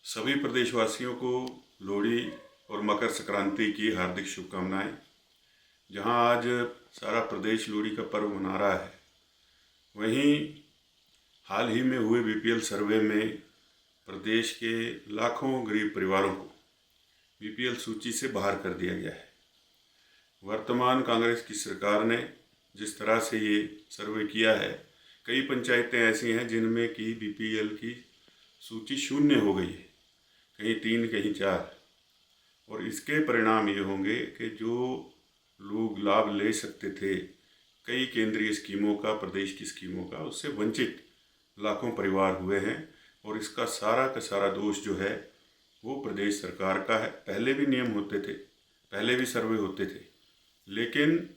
सभी प्रदेशवासियों को लोहड़ी और मकर संक्रांति की हार्दिक शुभकामनाएं। जहां आज सारा प्रदेश लोहड़ी का पर्व मना रहा है, वहीं हाल ही में हुए बीपीएल सर्वे में प्रदेश के लाखों गरीब परिवारों को बीपीएल सूची से बाहर कर दिया गया है। वर्तमान कांग्रेस की सरकार ने जिस तरह से ये सर्वे किया है, कई पंचायतें ऐसी हैं जिनमें कि बीपीएल की सूची शून्य हो गई है, कहीं 3 कहीं 4। और इसके परिणाम ये होंगे कि जो लोग लाभ ले सकते थे कई केंद्रीय स्कीमों का, प्रदेश की स्कीमों का, उससे वंचित लाखों परिवार हुए हैं। और इसका सारा का सारा दोष जो है वो प्रदेश सरकार का है। पहले भी नियम होते थे, पहले भी सर्वे होते थे, लेकिन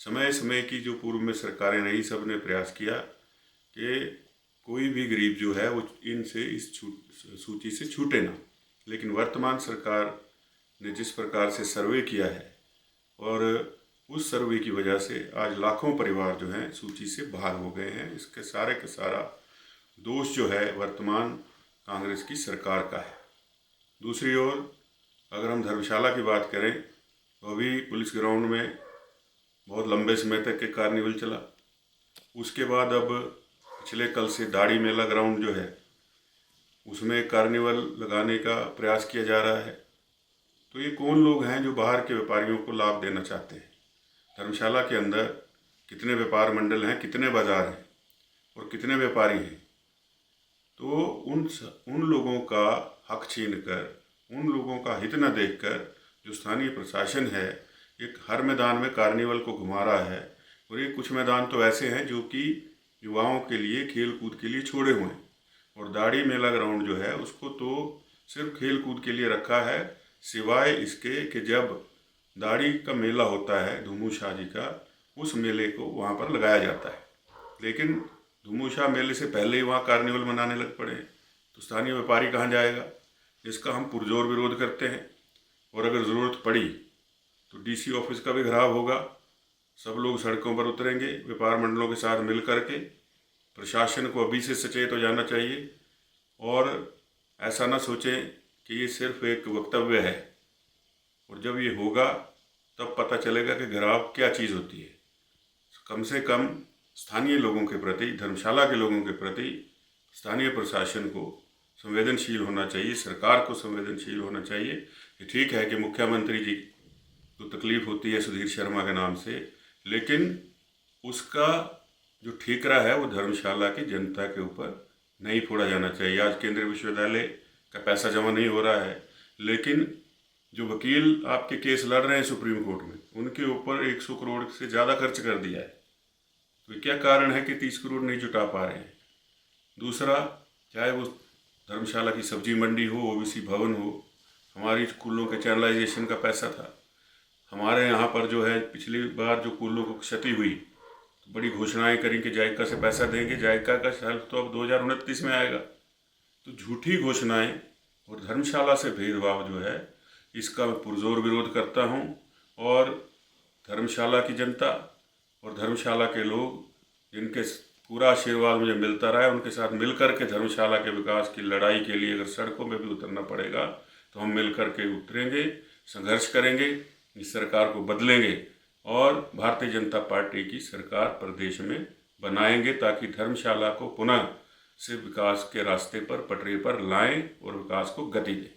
समय समय की जो पूर्व में सरकारें रही, सब ने प्रयास किया कि कोई भी गरीब जो है वो इस सूची से छूटे ना। लेकिन वर्तमान सरकार ने जिस प्रकार से सर्वे किया है, और उस सर्वे की वजह से आज लाखों परिवार जो हैं सूची से बाहर हो गए हैं। इसके सारे का सारा दोष जो है वर्तमान कांग्रेस की सरकार का है। दूसरी ओर अगर हम धर्मशाला की बात करें तो अभी पुलिस ग्राउंड में बहुत लंबे समय तक के कार्निवल चला। उसके बाद अब पिछले कल से दाढ़ी मेला ग्राउंड जो है उसमें कार्निवल लगाने का प्रयास किया जा रहा है। तो ये कौन लोग हैं जो बाहर के व्यापारियों को लाभ देना चाहते हैं? धर्मशाला के अंदर कितने व्यापार मंडल हैं, कितने बाजार हैं और कितने व्यापारी हैं? तो उन लोगों का हक छीनकर, उन लोगों का हित न देखकर जो स्थानीय प्रशासन है एक हर मैदान में कार्निवल को घुमा रहा है। और ये कुछ मैदान तो ऐसे हैं जो कि युवाओं के लिए, खेल कूद के लिए छोड़े हुए हैं। और दाढ़ी मेला ग्राउंड जो है उसको तो सिर्फ खेल कूद के लिए रखा है, सिवाय इसके कि जब दाढ़ी का मेला होता है धूमू शाह जी का, उस मेले को वहाँ पर लगाया जाता है। लेकिन धूमू शाह मेले से पहले ही वहाँ कार्निवल मनाने लग पड़े, तो स्थानीय व्यापारी कहाँ जाएगा? इसका हम पुरजोर विरोध करते हैं। और अगर ज़रूरत पड़ी तो डीसी ऑफिस का भी घेराव होगा, सब लोग सड़कों पर उतरेंगे व्यापार मंडलों के साथ मिल करके। प्रशासन को अभी से सचेत हो जाना चाहिए और ऐसा ना सोचें कि ये सिर्फ एक वक्तव्य है, और जब ये होगा तब पता चलेगा कि घेराव क्या चीज़ होती है। कम से कम स्थानीय लोगों के प्रति, धर्मशाला के लोगों के प्रति स्थानीय प्रशासन को संवेदनशील होना चाहिए, सरकार को संवेदनशील होना चाहिए। ये ठीक है कि मुख्यमंत्री जी को तकलीफ़ होती है सुधीर शर्मा के नाम से, लेकिन उसका जो ठीकरा है वो धर्मशाला की जनता के ऊपर नहीं फोड़ा जाना चाहिए। आज केंद्रीय विश्वविद्यालय का पैसा जमा नहीं हो रहा है, लेकिन जो वकील आपके केस लड़ रहे हैं सुप्रीम कोर्ट में, उनके ऊपर 100 करोड़ से ज़्यादा खर्च कर दिया है। तो क्या कारण है कि 30 करोड़ नहीं जुटा पा रहे हैं? दूसरा, चाहे वो धर्मशाला की सब्जी मंडी हो, ओबीसी भवन हो, हमारी स्कूलों के चैनलाइजेशन का पैसा था। हमारे यहाँ पर जो है पिछली बार जो कूलों को क्षति हुई तो बड़ी घोषणाएं करी कि जायका से पैसा देंगे, जायका का साल तो अब 2029 में आएगा। तो झूठी घोषणाएं और धर्मशाला से भेदभाव जो है इसका मैं पुरजोर विरोध करता हूं। और धर्मशाला की जनता और धर्मशाला के लोग, जिनके पूरा आशीर्वाद मुझे मिलता रहा है, उनके साथ मिलकर के धर्मशाला के विकास की लड़ाई के लिए अगर सड़कों में भी उतरना पड़ेगा तो हम मिलकर के उतरेंगे, संघर्ष करेंगे, इस सरकार को बदलेंगे और भारतीय जनता पार्टी की सरकार प्रदेश में बनाएंगे, ताकि धर्मशाला को पुनः से विकास के रास्ते पर, पटरी पर लाएं और विकास को गति दें।